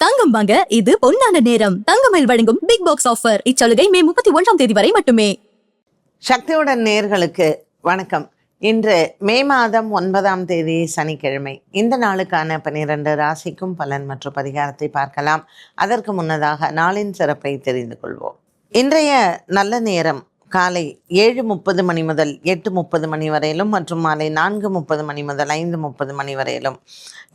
தங்கம் வாங்க இது பொன்னான நேரம். தங்கமயில் வழங்கும் பிக் பாக்ஸ் ஆஃபர். இச்சலுகை மே 31ஆம் தேதி வரை மட்டுமே. சக்தியுடன் நேயர்களுக்கு வணக்கம். இன்று மே மாதம் 9ஆம் தேதி சனிக்கிழமை. இந்த நாளுக்கான 12 ராசிக்கும் பலன் மற்றும் பரிகாரத்தை பார்க்கலாம். அதற்கு முன்னதாக நாளின் சிறப்பை தெரிந்து கொள்வோம். இன்றைய நல்ல நேரம் காலை 7:30 மணி முதல் 8:30 மணி வரையிலும் மற்றும் மாலை 4:30 மணி முதல் 5:30 மணி வரையிலும்.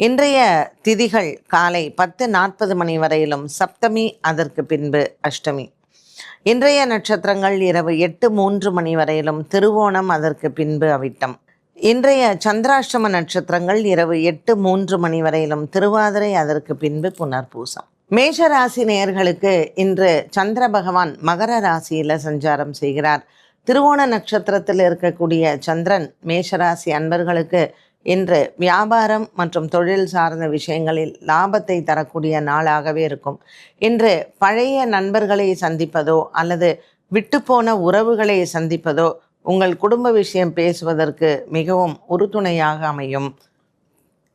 இன்றைய திதிகள் காலை 10:40 மணி வரையிலும் சப்தமி, அதற்கு பின்பு அஷ்டமி. இன்றைய நட்சத்திரங்கள் இரவு 8:03 மணி வரையிலும் திருவோணம், அதற்கு பின்பு அவிட்டம். இன்றைய சந்திராஷ்டம நட்சத்திரங்கள் இரவு 8:03 மணி வரையிலும் திருவாதிரை, அதற்கு பின்பு புனர்பூசம். மேஷ ராசி நேயர்களுக்கு இன்று சந்திர பகவான் மகர ராசியில் சஞ்சாரம் செய்கிறார். திருவோண நட்சத்திரத்தில் இருக்கக்கூடிய சந்திரன் மேஷராசி அன்பர்களுக்கு இன்று வியாபாரம் மற்றும் தொழில் சார்ந்த விஷயங்களில் லாபத்தை தரக்கூடிய நாளாகவே இருக்கும். இன்று பழைய நண்பர்களை சந்திப்பதோ அல்லது விட்டுப்போன உறவுகளை சந்திப்பதோ உங்கள் குடும்ப விஷயம் பேசுவதற்கு மிகவும் உறுதுணையாக அமையும்.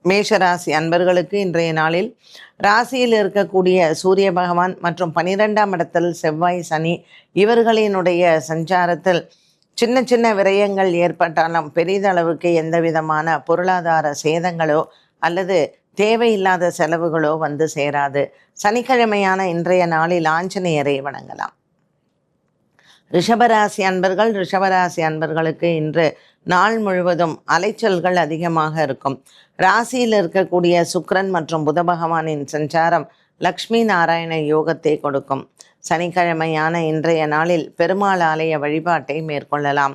மேஷராசி அன்பர்களுக்கு இன்றைய நாளில் ராசியில் இருக்கக்கூடிய சூரிய பகவான் மற்றும் 12ஆம் இடத்தில் செவ்வாய், சனி இவர்களினுடைய சஞ்சாரத்தில் சின்ன சின்ன விரயங்கள் ஏற்பட்டாலும் பெரிதளவுக்கு எந்த விதமான பொருளாதார சேதங்களோ அல்லது தேவையில்லாத செலவுகளோ வந்து சேராது. சனிக்கிழமையான இன்றைய நாளில் ஆஞ்சநேயரை வணங்கலாம். ரிஷபராசி அன்பர்களுக்கு இன்று நாள் முழுவதும் அலைச்சல்கள் அதிகமாக இருக்கும். ராசியில் இருக்கக்கூடிய சுக்கிரன் மற்றும் புத பகவானின் சஞ்சாரம் லக்ஷ்மி நாராயண யோகத்தை கொடுக்கும். சனிக்கிழமையான இன்றைய நாளில் பெருமாள் ஆலய வழிபாட்டை மேற்கொள்ளலாம்.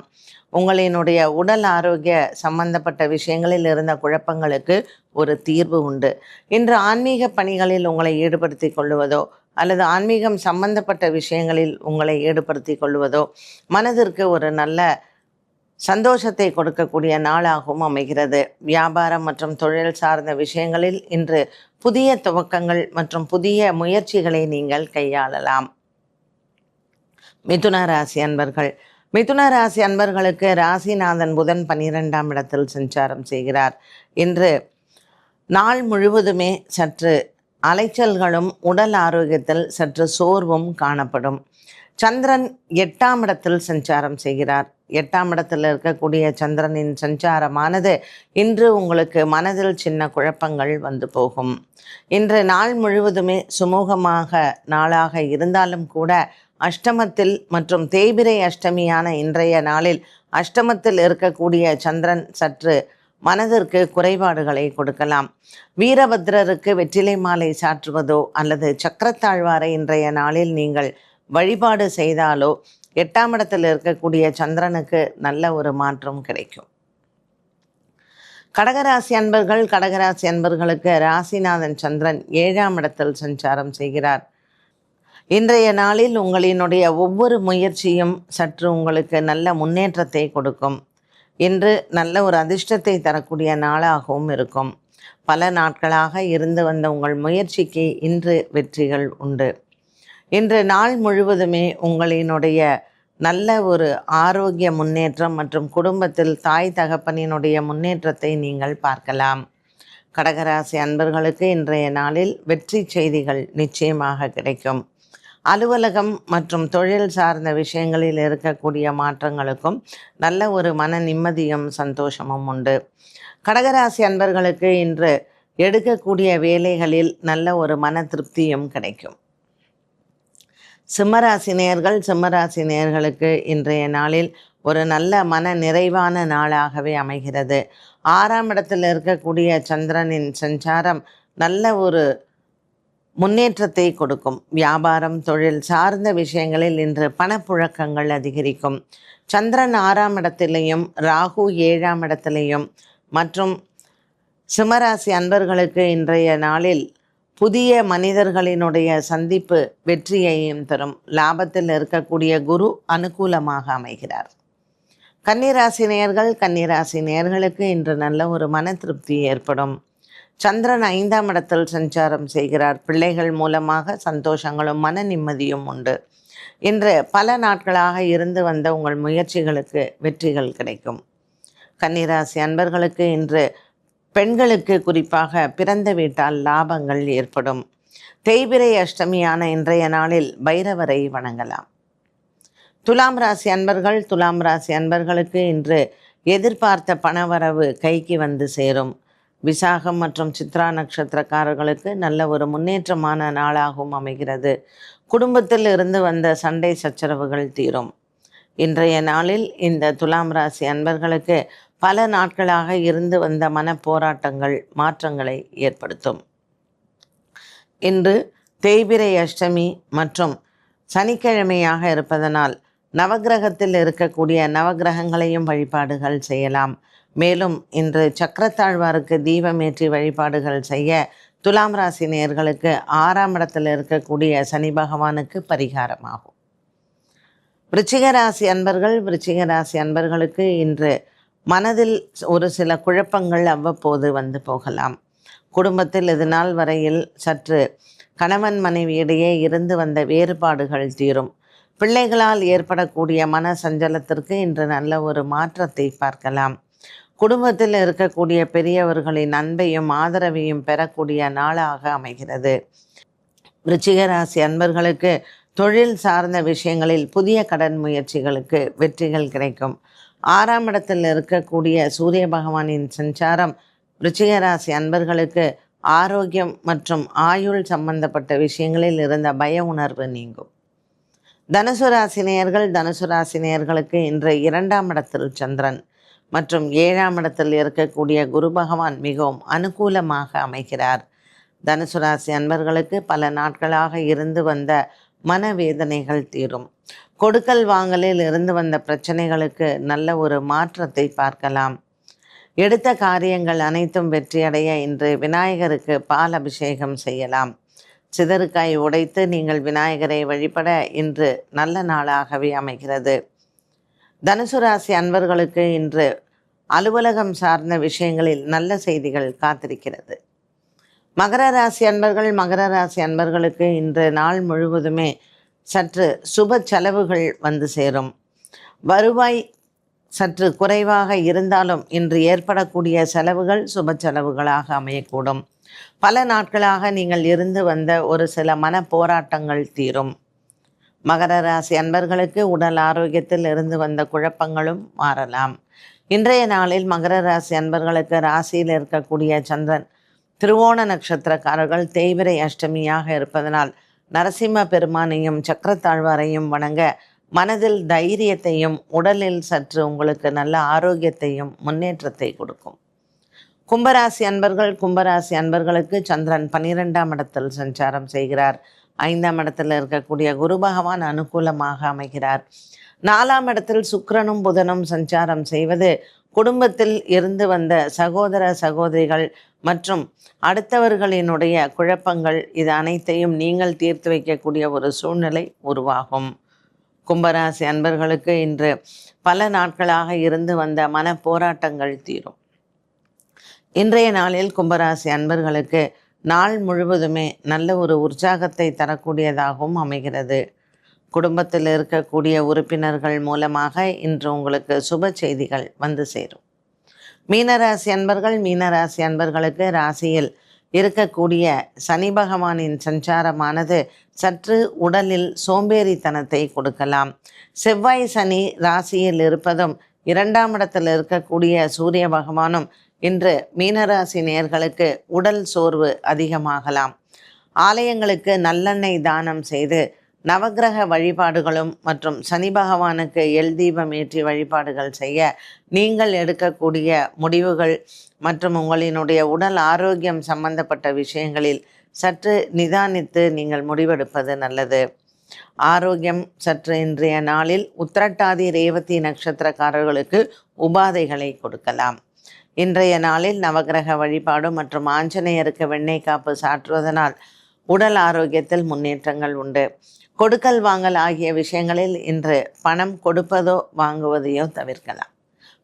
உங்களினுடைய உடல் ஆரோக்கிய சம்பந்தப்பட்ட விஷயங்களில் இருந்த குழப்பங்களுக்கு ஒரு தீர்வு உண்டு. இன்று ஆன்மீக பணிகளில் உங்களை ஈடுபடுத்தி கொள்வதோ அல்லது ஆன்மீகம் சம்பந்தப்பட்ட விஷயங்களில் உங்களை ஈடுபடுத்தி கொள்வதோ மனதிற்கு ஒரு நல்ல சந்தோஷத்தை கொடுக்கக்கூடிய நாளாகவும் அமைகிறது. வியாபாரம் மற்றும் தொழில் சார்ந்த விஷயங்களில் இன்று புதிய துவக்கங்கள் மற்றும் புதிய முயற்சிகளை நீங்கள் கையாளலாம். மிதுன ராசி அன்பர்களுக்கு ராசிநாதன் புதன் 12ஆம் இடத்தில் சஞ்சாரம் செய்கிறார். இன்று நாள் முழுவதுமே சற்று அலைச்சல்களும் உடல் ஆரோக்கியத்தில் சற்று சோர்வும் காணப்படும். சந்திரன் 8ஆம் இடத்தில் சஞ்சாரம் செய்கிறார். 8ஆம் இடத்தில் இருக்கக்கூடிய சந்திரனின் சஞ்சாரமானது இன்று உங்களுக்கு மனதில் சின்ன குழப்பங்கள் வந்து போகும். இன்று நாள் முழுவதுமே சுமூகமாக நாளாக இருந்தாலும் கூட அஷ்டமத்தில் மற்றும் தேய்பிரை அஷ்டமியான இன்றைய நாளில் அஷ்டமத்தில் இருக்கக்கூடிய சந்திரன் சற்று மனதிற்கு குறைபாடுகளை கொடுக்கலாம். வீரபத்ரருக்கு வெற்றிலை மாலை சாற்றுவதோ அல்லது சக்கரத்தாழ்வாரை இன்றைய நாளில் நீங்கள் வழிபாடு செய்தாலோ 8ஆம் இடத்தில் இருக்கக்கூடிய சந்திரனுக்கு நல்ல ஒரு மாற்றம் கிடைக்கும். கடகராசி அன்பர்களுக்கு ராசிநாதன் சந்திரன் 7ஆம் இடத்தில் சஞ்சாரம் செய்கிறார். இன்றைய நாளில் உங்களினுடைய ஒவ்வொரு முயற்சியும் சற்று உங்களுக்கு நல்ல முன்னேற்றத்தை கொடுக்கும். இன்று நல்ல ஒரு அதிர்ஷ்டத்தை தரக்கூடிய நாளாகவும் இருக்கும். பல நாட்களாக இருந்து வந்த உங்கள் முயற்சிக்கு இன்று வெற்றிகள் உண்டு. இன்று நாள் முழுவதுமே உங்களினுடைய நல்ல ஒரு ஆரோக்கிய முன்னேற்றம் மற்றும் குடும்பத்தில் தாய் தகப்பனினுடைய முன்னேற்றத்தை நீங்கள் பார்க்கலாம். கடகராசி அன்பர்களுக்கு இன்றைய நாளில் வெற்றி செய்திகள் நிச்சயமாக கிடைக்கும். அலுவலகம் மற்றும் தொழில் சார்ந்த விஷயங்களில் இருக்கக்கூடிய மாற்றங்களுக்கும் நல்ல ஒரு மன நிம்மதியும் சந்தோஷமும் உண்டு. கடகராசி அன்பர்களுக்கு இன்று எடுக்கக்கூடிய வேலைகளில் நல்ல ஒரு மன திருப்தியும் கிடைக்கும். சிம்மராசி நேயர்களுக்கு இன்றைய நாளில் ஒரு நல்ல மன நிறைவான நாளாகவே அமைகிறது. 6ஆம் இடத்தில் இருக்கக்கூடிய சந்திரனின் சஞ்சாரம் நல்ல ஒரு முன்னேற்றத்தை கொடுக்கும். வியாபாரம் தொழில் சார்ந்த விஷயங்களில் இன்று பணப்புழக்கங்கள் அதிகரிக்கும். சந்திரன் 6ஆம் இடத்திலையும் ராகு 7ஆம் இடத்திலையும் மற்றும் சிம்மராசி அன்பர்களுக்கு இன்றைய நாளில் புதிய மனிதர்களினுடைய சந்திப்பு வெற்றியையும் தரும். லாபத்தில் இருக்கக்கூடிய குரு அனுகூலமாக அமைகிறார். கன்னிராசி நேயர்களுக்கு இன்று நல்ல ஒரு மன திருப்தி ஏற்படும். சந்திரன் 5ஆம் இடத்தில் சஞ்சாரம் செய்கிறார். பிள்ளைகள் மூலமாக சந்தோஷங்களும் மன நிம்மதியும் உண்டு. இன்று பல நாட்களாக இருந்து வந்த உங்கள் முயற்சிகளுக்கு வெற்றிகள் கிடைக்கும். கன்னிராசி அன்பர்களுக்கு இன்று பெண்களுக்கு குறிப்பாக பிறந்த வீட்டால் லாபங்கள் ஏற்படும். தேய்பிறை அஷ்டமியான இன்றைய நாளில் பைரவரை வணங்கலாம். துலாம் ராசி அன்பர்கள், துலாம் ராசி அன்பர்களுக்கு இன்று எதிர்பார்த்த பணவரவு கைக்கு வந்து சேரும். விசாகம் மற்றும் சித்ரா நட்சத்திரக்காரர்களுக்கு நல்ல ஒரு முன்னேற்றமான நாளாகவும் அமைகிறது. குடும்பத்தில் இருந்து வந்த சண்டை சச்சரவுகள் தீரும். இன்றைய நாளில் இந்த துலாம் ராசி அன்பர்களுக்கு பல நாட்களாக இருந்து வந்த மன போராட்டங்கள் மாற்றங்களை ஏற்படுத்தும். இன்று தேய்பிறை அஷ்டமி மற்றும் சனிக்கிழமையாக இருப்பதனால் நவக்கிரகத்தில் இருக்கக்கூடிய நவக்கிரகங்களையும் வழிபாடுகள் செய்யலாம். மேலும் இன்று சக்கரத்தாழ்வாருக்கு தீபமேற்றி வழிபாடுகள் செய்ய துலாம் ராசி நேயர்களுக்கு 6ஆம் இடத்தில் இருக்கக்கூடிய சனி பகவானுக்கு பரிகாரமாகும். விருச்சிக ராசி அன்பர்கள், விருச்சிக ராசி அன்பர்களுக்கு இன்று மனதில் ஒரு சில குழப்பங்கள் அவ்வப்போது வந்து போகலாம். குடும்பத்தில் இது நாள் வரையில் சற்று கணவன் மனைவியிடையே இருந்து வந்த வேறுபாடுகள் தீரும். பிள்ளைகளால் ஏற்படக்கூடிய மன சஞ்சலத்திற்கு இன்று நல்ல ஒரு மாற்றத்தை பார்க்கலாம். குடும்பத்தில் இருக்கக்கூடிய பெரியவர்களின் அன்பையும் ஆதரவையும் பெறக்கூடிய நாளாக அமைகிறது. விருச்சிக ராசி அன்பர்களுக்கு தொழில் சார்ந்த விஷயங்களில் புதிய கடன் முயற்சிகளுக்கு வெற்றிகள் கிடைக்கும். 6ஆம் இடத்தில் இருக்கக்கூடிய சூரிய பகவானின் சஞ்சாரம் விருச்சிக ராசி அன்பர்களுக்கு ஆரோக்கியம் மற்றும் ஆயுள் சம்பந்தப்பட்ட விஷயங்களில் இருந்த பய உணர்வு நீங்கும். தனுசு ராசி நேயர்கள், தனுசு ராசி நேயர்களுக்கு இன்று 2ஆம் இடத்தில் சந்திரன் மற்றும் 7ஆம் இடத்தில் இருக்கக்கூடிய குரு பகவான் மிகவும் அனுகூலமாக அமைகிறார். தனுசு ராசி அன்பர்களுக்கு பல நாட்களாக இருந்து வந்த மனவேதனைகள் தீரும். கொடுக்கல் வாங்கலில் இருந்து வந்த பிரச்சனைகளுக்கு நல்ல ஒரு மாற்றத்தை பார்க்கலாம். எடுத்த காரியங்கள் அனைத்தும் வெற்றியடைய இன்று விநாயகருக்கு பால் அபிஷேகம் செய்யலாம். சிதறுக்காய் உடைத்து நீங்கள் விநாயகரை வழிபட இன்று நல்ல நாளாகவே அமைகிறது. தனுசு ராசி அன்பர்களுக்கு இன்று அலுவலகம் சார்ந்த விஷயங்களில் நல்ல செய்திகள் காத்திருக்கிறது. மகர ராசி அன்பர்கள், மகர ராசி அன்பர்களுக்கு இன்று நாள் முழுவதுமே சற்று சுப செலவுகள் வந்து சேரும். வருவாய் சற்று குறைவாக இருந்தாலும் இன்று ஏற்படக்கூடிய செலவுகள் சுப செலவுகளாக அமையக்கூடும். பல நாட்களாக நீங்கள் இருந்து வந்த ஒரு சில மன போராட்டங்கள் தீரும். மகர ராசி அன்பர்களுக்கு உடல் ஆரோக்கியத்தில் இருந்து வந்த குழப்பங்களும் மாறலாம். இன்றைய நாளில் மகர ராசி அன்பர்களுக்கு ராசியில் இருக்கக்கூடிய சந்திரன் திருவோண நட்சத்திரக்காரர்கள் தேய்பிறை அஷ்டமியாக இருப்பதனால் நரசிம்ம பெருமானையும் சக்கரத்தாழ்வாரையும் வணங்க மனதில் தைரியத்தையும் உடலில் சற்று உங்களுக்கு நல்ல ஆரோக்கியத்தையும் முன்னேற்றத்தை கொடுக்கும். கும்பராசி அன்பர்கள், கும்பராசி அன்பர்களுக்கு சந்திரன் 12ஆம் இடத்தில் சஞ்சாரம் செய்கிறார். 5ஆம் இடத்தில் இருக்கக்கூடிய குரு பகவான் அனுகூலமாக அமைகிறார். 4ஆம் இடத்தில் சுக்கிரனும் புதனும் சஞ்சாரம் செய்வது குடும்பத்தில் இருந்து வந்த சகோதர சகோதரிகள் மற்றும் அடுத்தவர்களினுடைய குழப்பங்கள் இது அனைத்தையும் நீங்கள் தீர்த்து வைக்கக்கூடிய ஒரு சூழ்நிலை உருவாகும். கும்பராசி அன்பர்களுக்கு இன்று பல நாட்களாக இருந்து வந்த மன போராட்டங்கள் தீரும். இன்றைய நாளில் கும்பராசி அன்பர்களுக்கு நாள் முழுவதுமே நல்ல ஒரு உற்சாகத்தை தரக்கூடியதாகவும் அமைகிறது. குடும்பத்தில் இருக்கக்கூடிய உறுப்பினர்கள் மூலமாக இன்று உங்களுக்கு சுப செய்திகள் வந்து சேரும். மீனராசி அன்பர்கள், மீனராசி அன்பர்களுக்கு ராசியில் இருக்கக்கூடிய சனி பகவானின் சஞ்சாரமானது சற்று உடலில் சோம்பேறித்தனத்தை கொடுக்கலாம். செவ்வாய் சனி ராசியில் இருப்பதும் 2ஆம் இடத்தில் இருக்கக்கூடிய சூரிய பகவானும் இன்று மீனராசி நேயர்களுக்கு உடல் சோர்வு அதிகமாகலாம். ஆலயங்களுக்கு நல்லெண்ணெய் தானம் செய்து நவக்கிரக வழிபாடுகளும் மற்றும் சனி பகவானுக்கு எல் தீபம் ஏற்றி வழிபாடுகள் செய்ய நீங்கள் எடுக்கக்கூடிய முடிவுகள் மற்றும் உங்களினுடைய உடல் ஆரோக்கியம் சம்பந்தப்பட்ட விஷயங்களில் சற்று நிதானித்து நீங்கள் முடிவெடுப்பது நல்லது. ஆரோக்கியம் சற்று இன்றைய நாளில் உத்திரட்டாதி ரேவதி நட்சத்திரக்காரர்களுக்கு உபாதைகளை கொடுக்கலாம். இன்றைய நாளில் நவக்கிரக வழிபாடு மற்றும் ஆஞ்சநேயருக்கு வெண்ணெய் காப்பு சாற்றுவதனால் உடல் ஆரோக்கியத்தில் முன்னேற்றங்கள் உண்டு. கொடுக்கல் வாங்கல் ஆகிய விஷயங்களில் இன்று பணம் கொடுப்பதோ வாங்குவதையோ தவிர்க்கலாம்.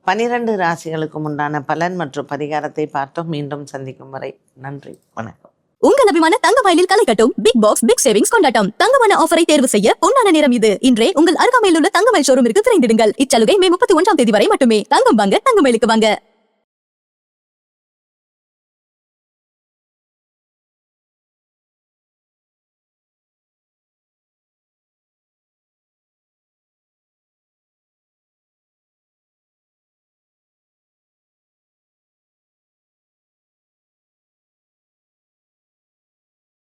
12 ராசிகளுக்கும் உண்டான பலன் மற்றும் பரிகாரத்தை பார்த்தோம். மீண்டும் சந்திக்கும் வரை நன்றி, வணக்கம். உங்கள் அபிமான தங்கமயிலில் களை கட்டும் பிக் பாக்ஸ் பிக் சேவிங்ஸ் கொண்டாட்டம். தங்கமான ஆஃபரை தேர்வு செய்ய பொன்னான நேரம் இது. இன்றே உங்கள் அருகாமையில் உள்ள தங்கமயில் ஷோரூமிற்கு விரைந்திடுங்கள். இச்சலுகை மே 31ஆம் தேதி வரை மட்டுமே. தங்கம் வாங்க தங்கமயிலுக்கு வாங்க.